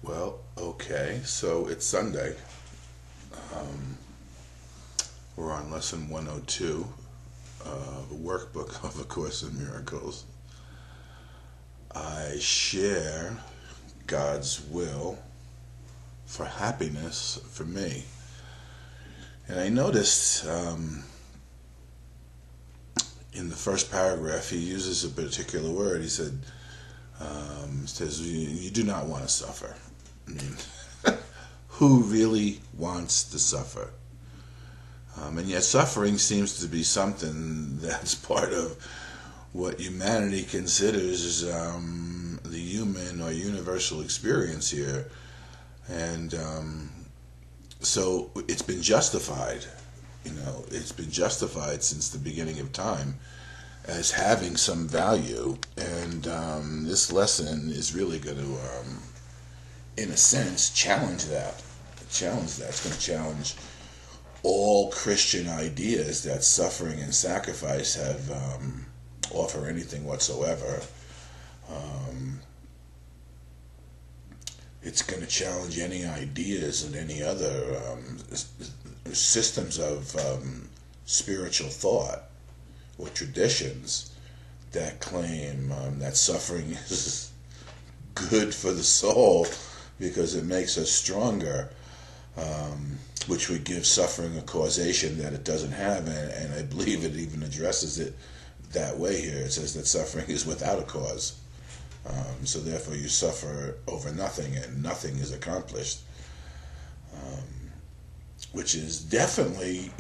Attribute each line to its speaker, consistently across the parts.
Speaker 1: Well, okay, so it's Sunday. We're on lesson 102, the workbook of A Course in Miracles. I share God's will for happiness for me. And I noticed in the first paragraph he uses a particular word. He says, you do not want to suffer. I mean, who really wants to suffer? And yet suffering seems to be something that's part of what humanity considers the human or universal experience here. And so it's been justified, it's been justified since the beginning of time as having some value. And this lesson is really going to, in a sense, challenge that. It's going to challenge all Christian ideas that suffering and sacrifice have offer anything whatsoever. It's going to challenge any ideas and any other systems of spiritual thought or traditions that claim that suffering is good for the soul because it makes us stronger, which would give suffering a causation that it doesn't have, and I believe it even addresses it that way here. It says that suffering is without a cause. So therefore you suffer over nothing, and nothing is accomplished. Which is definitely,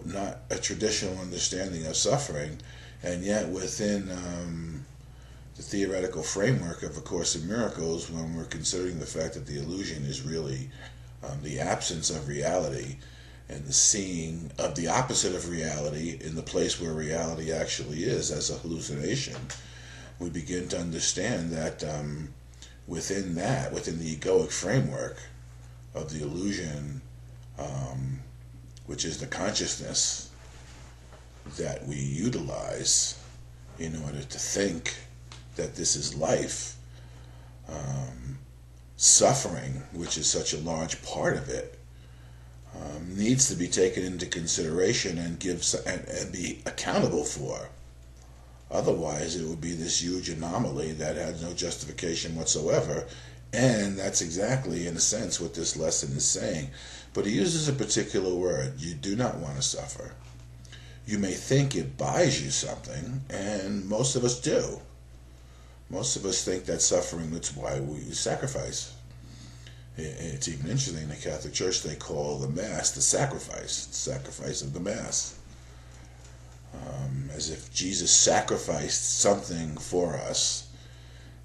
Speaker 1: not a traditional understanding of suffering, and yet within the theoretical framework of A Course in Miracles, when we're considering the fact that the illusion is really the absence of reality, and the seeing of the opposite of reality in the place where reality actually is as a hallucination, we begin to understand that within the egoic framework of the illusion, which is the consciousness that we utilize in order to think that this is life, suffering, which is such a large part of it, needs to be taken into consideration and be accountable for. Otherwise, it would be this huge anomaly that had no justification whatsoever, and that's exactly, in a sense, what this lesson is saying. But he uses a particular word: you do not want to suffer. You may think it buys you something, and most of us do. Most of us think that suffering, that's why we sacrifice. It's even interesting, in the Catholic Church they call the Mass the sacrifice of the Mass. As if Jesus sacrificed something for us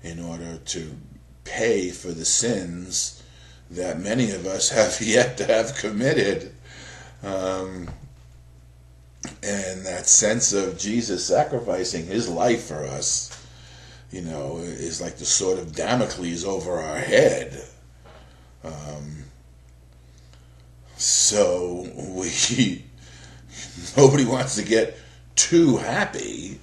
Speaker 1: in order to pay for the sins that many of us have yet to have committed. And that sense of Jesus sacrificing his life for us, is like the sword of Damocles over our head. So nobody wants to get too happy,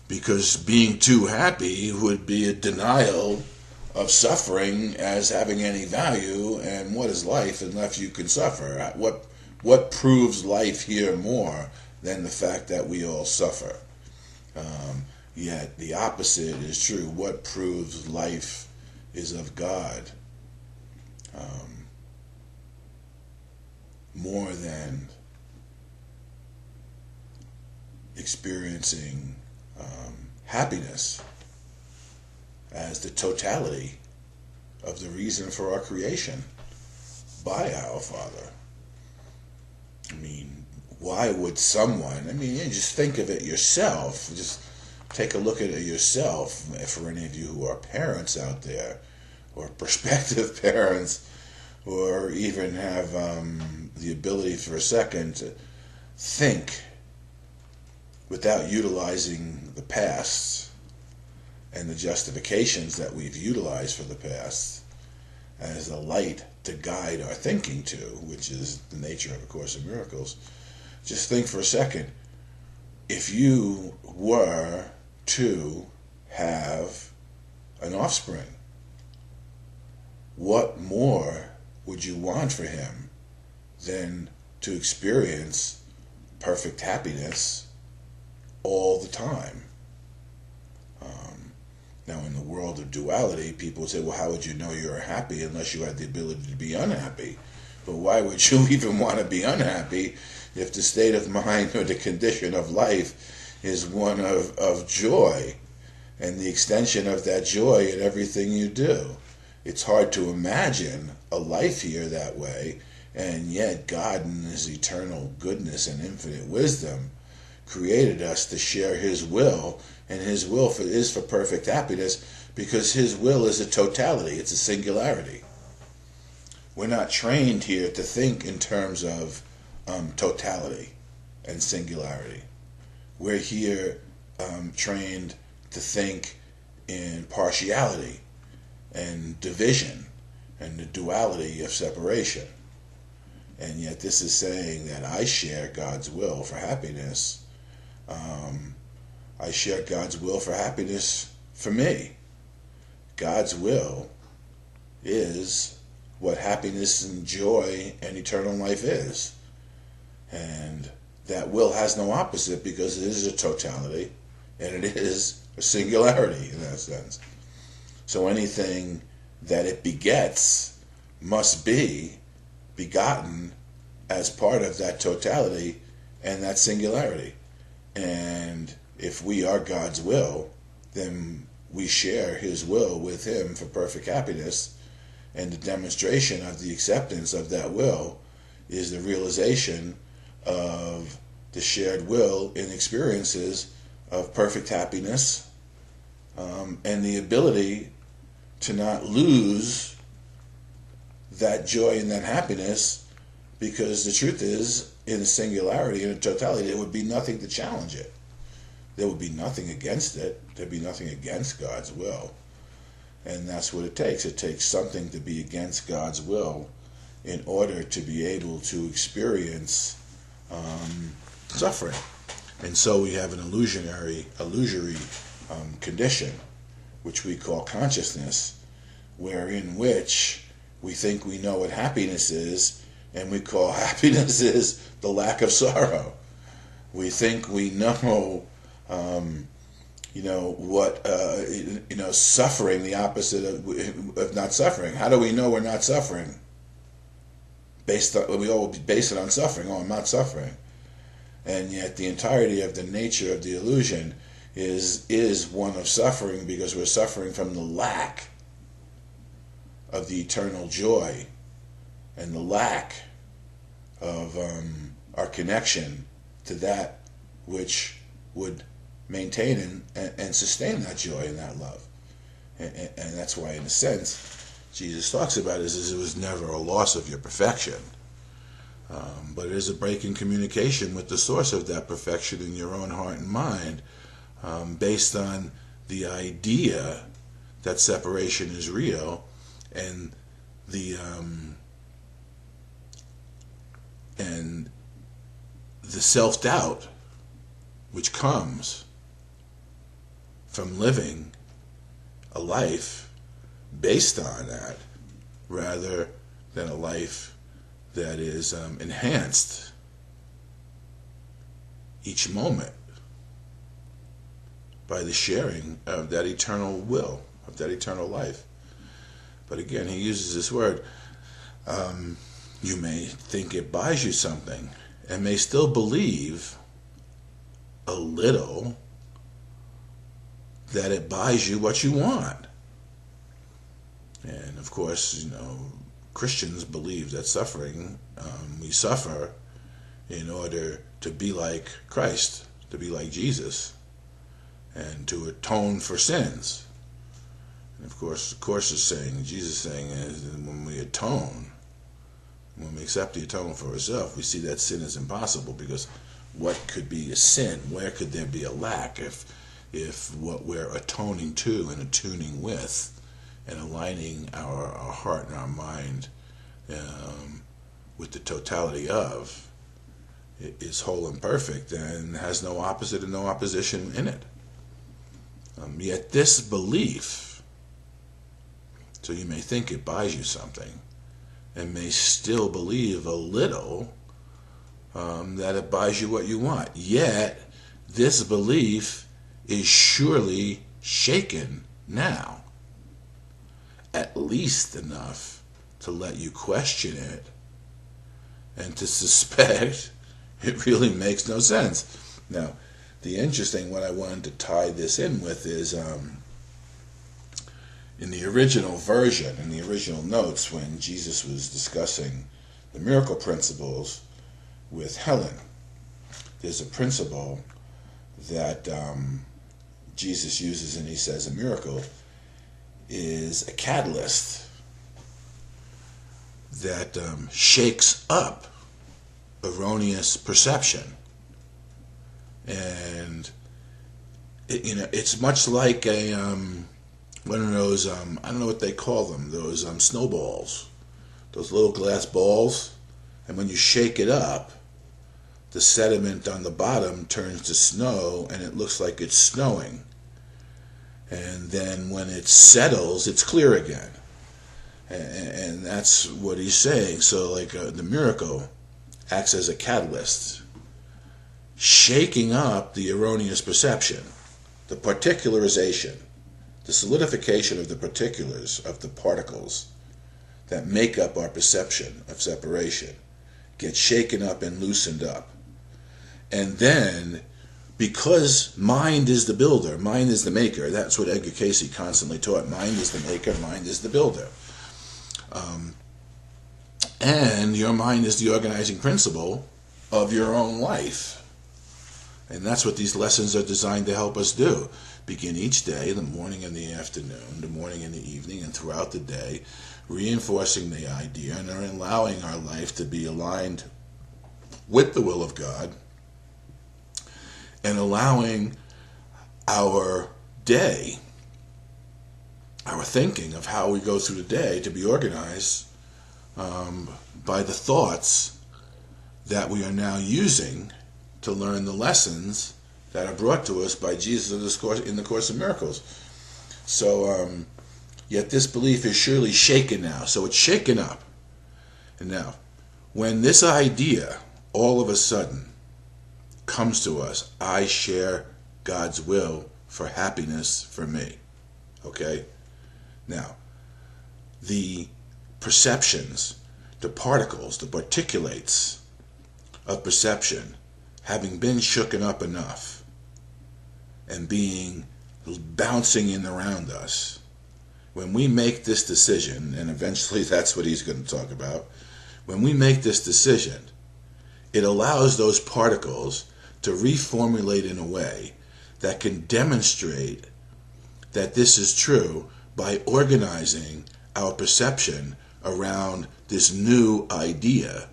Speaker 1: because being too happy would be a denial of suffering as having any value. And what is life unless you can suffer? What proves life here more than the fact that we all suffer? Yet the opposite is true. What proves life is of God more than experiencing happiness as the totality of the reason for our creation by our Father. I mean, why would someone, just think of it yourself, just take a look at it yourself. For any of you who are parents out there, or prospective parents, or even have the ability for a second to think without utilizing the past and the justifications that we've utilized for the past as a light to guide our thinking to, which is the nature of A Course in Miracles. Just think for a second, if you were to have an offspring, what more would you want for him than to experience perfect happiness all the time? Now, in the world of duality, people say, well, how would you know you're happy unless you had the ability to be unhappy? But why would you even want to be unhappy if the state of mind or the condition of life is one of joy and the extension of that joy in everything you do? It's hard to imagine a life here that way, and yet God in his eternal goodness and infinite wisdom created us to share his will, and his will is for perfect happiness, because his will is a totality, it's a singularity. We're not trained here to think in terms of totality and singularity. We're here trained to think in partiality and division and the duality of separation. And yet this is saying that I share God's will for happiness. I share God's will for happiness for me. God's will is what happiness and joy and eternal life is. And that will has no opposite, because it is a totality and it is a singularity in that sense. So anything that it begets must be begotten as part of that totality and that singularity. And if we are God's will, then we share his will with him for perfect happiness, and the demonstration of the acceptance of that will is the realization of the shared will in experiences of perfect happiness, and the ability to not lose that joy and that happiness, because the truth is, in a singularity, in a totality, there would be nothing to challenge it. There would be nothing against it. There'd be nothing against God's will. And that's what it takes. It takes something to be against God's will in order to be able to experience suffering. And so we have an illusory condition, which we call consciousness, wherein which we think we know what happiness is, and we call happiness is the lack of sorrow. We think we know, suffering, the opposite of not suffering. How do we know we're not suffering? We all base it on suffering. Oh, I'm not suffering. And yet the entirety of the nature of the illusion is one of suffering, because we're suffering from the lack of the eternal joy and the lack of our connection to that which would maintain and sustain that joy and that love. And that's why, in a sense, Jesus talks about it as it was never a loss of your perfection. But it is a break in communication with the source of that perfection in your own heart and mind, based on the idea that separation is real, and the self-doubt which comes from living a life based on that, rather than a life that is enhanced each moment by the sharing of that eternal will, of that eternal life. But again, he uses this word. You may think it buys you something, and may still believe a little that it buys you what you want. And of course, Christians believe that suffering, we suffer in order to be like Christ, to be like Jesus, and to atone for sins. And of course, Jesus is saying is when we atone, when we accept the atonement for ourselves, we see that sin is impossible, because what could be a sin? Where could there be a lack if what we're atoning to and attuning with and aligning our heart and our mind with the totality of is whole and perfect and has no opposite and no opposition in it? Yet this belief So you may think it buys you something, and may still believe a little that it buys you what you want. Yet, this belief is surely shaken now, at least enough to let you question it and to suspect it really makes no sense. Now, the interesting, what I wanted to tie this in with is in the original version, in the original notes, when Jesus was discussing the miracle principles with Helen, there's a principle that Jesus uses, and he says a miracle is a catalyst that shakes up erroneous perception. And it's much like a one of those I don't know what they call them, those snowballs, those little glass balls, and when you shake it up, the sediment on the bottom turns to snow, and it looks like it's snowing. And then when it settles, it's clear again. And that's what he's saying. So like the miracle acts as a catalyst, shaking up the erroneous perception, the particularization, the solidification of the particulars of the particles that make up our perception of separation gets shaken up and loosened up. And then, because mind is the builder, mind is the maker, that's what Edgar Cayce constantly taught, mind is the maker, mind is the builder. And your mind is the organizing principle of your own life. And that's what these lessons are designed to help us do. Begin each day, the morning and the afternoon, the morning and the evening, and throughout the day, reinforcing the idea and allowing our life to be aligned with the will of God, and allowing our day, our thinking of how we go through the day, to be organized by the thoughts that we are now using to learn the lessons that are brought to us by Jesus in the Course of Miracles. So, yet this belief is surely shaken now. So it's shaken up. And now, when this idea all of a sudden comes to us, I share God's will for happiness for me. Okay? Now, the perceptions, the particles, the particulates of perception, having been shooken up enough and bouncing in around us, when we make this decision, and eventually that's what he's going to talk about, when we make this decision, it allows those particles to reformulate in a way that can demonstrate that this is true by organizing our perception around this new idea,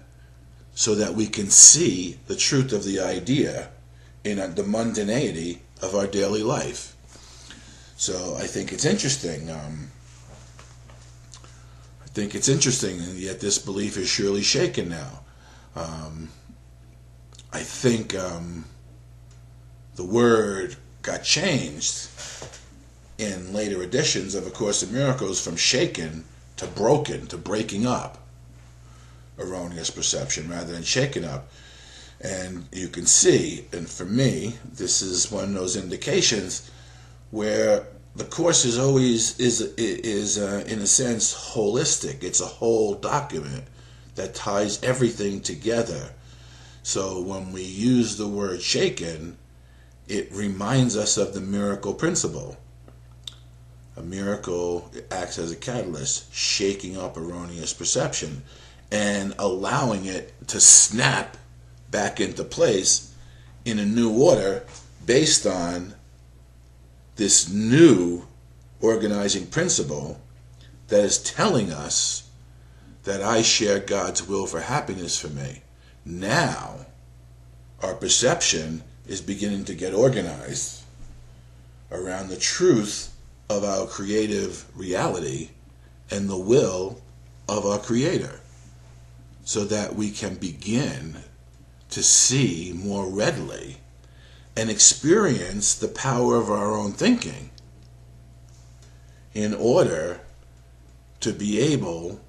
Speaker 1: so that we can see the truth of the idea in the mundanity of our daily life. So I think it's interesting. And yet this belief is surely shaken now. I think the word got changed in later editions of A Course in Miracles from shaken to broken, to breaking up erroneous perception rather than shaken up. And you can see, and for me, this is one of those indications where the Course is always in a sense holistic. It's a whole document that ties everything together. So when we use the word shaken, it reminds us of the miracle principle. A miracle acts as a catalyst, shaking up erroneous perception and allowing it to snap back into place in a new order based on this new organizing principle that is telling us that I share God's will for happiness for me. Now, our perception is beginning to get organized around the truth of our creative reality and the will of our Creator, so that we can begin to see more readily and experience the power of our own thinking in order to be able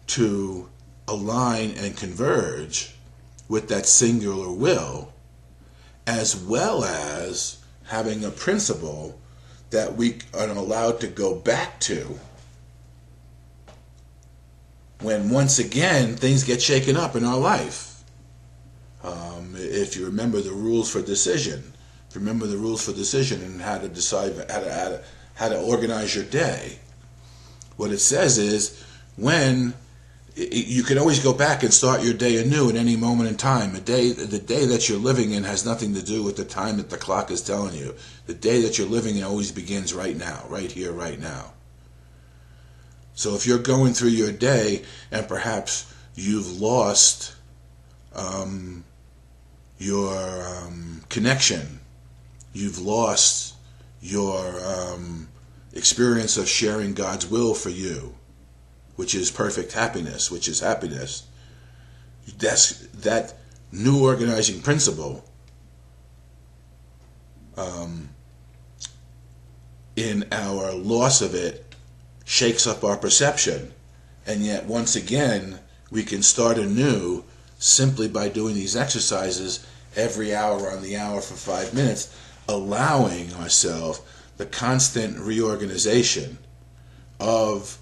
Speaker 1: to align and converge with that singular will, as well as having a principle that we are allowed to go back to when once again things get shaken up in our life. If you remember the rules for decision, and how to decide how to organize your day, what it says is when you can always go back and start your day anew at any moment in time. The day that you're living in has nothing to do with the time that the clock is telling you. The day that you're living in always begins right now, right here, right now. So if you're going through your day and perhaps you've lost your connection, you've lost your experience of sharing God's will for you, which is perfect happiness, which is happiness. That new organizing principle in our loss of it shakes up our perception. And yet once again, we can start anew simply by doing these exercises every hour on the hour for 5 minutes, allowing ourselves the constant reorganization of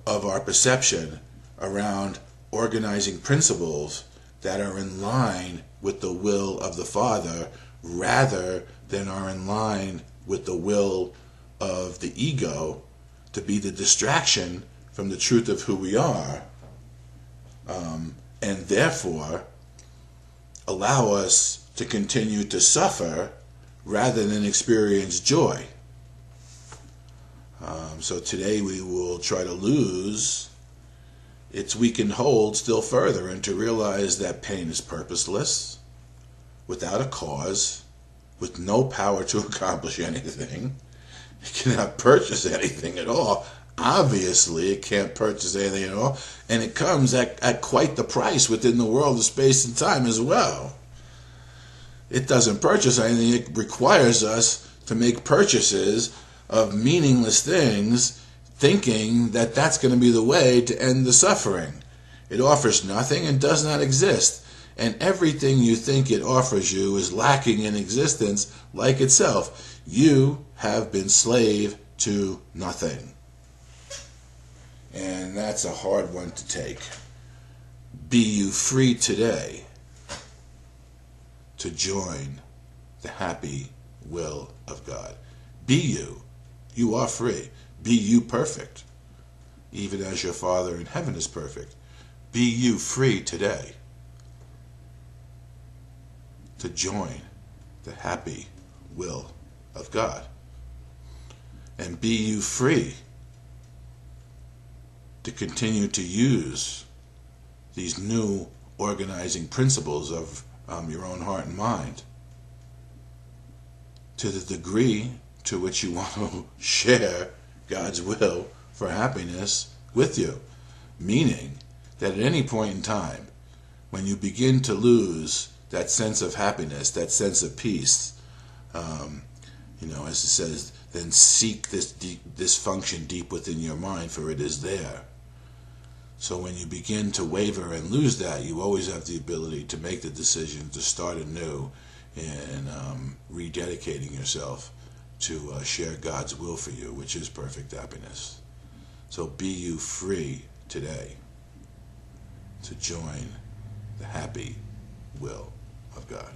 Speaker 1: our perception around organizing principles that are in line with the will of the Father, rather than are in line with the will of the ego, to be the distraction from the truth of who we are, and therefore allow us to continue to suffer rather than experience joy. So today we will try to lose its weakened hold still further, and to realize that pain is purposeless, without a cause, with no power to accomplish anything. It cannot purchase anything at all. Obviously, it can't purchase anything at all, and it comes at quite the price within the world of space and time as well. It doesn't purchase anything. It requires us to make purchases of meaningless things, thinking that that's going to be the way to end the suffering. It offers nothing and does not exist, and everything you think it offers you is lacking in existence like itself. You have been slave to nothing. And that's a hard one to take. Be you free today to join the happy will of God. Be you. You are free. Be you perfect, even as your Father in heaven is perfect. Be you free today to join the happy will of God. And be you free to continue to use these new organizing principles of your own heart and mind to the degree to which you want to share God's will for happiness with you. Meaning that at any point in time, when you begin to lose that sense of happiness, that sense of peace, as it says, then seek this function deep within your mind, for it is there. So when you begin to waver and lose that, you always have the ability to make the decision to start anew and rededicating yourself to share God's will for you, which is perfect happiness. So be you free today to join the happy will of God.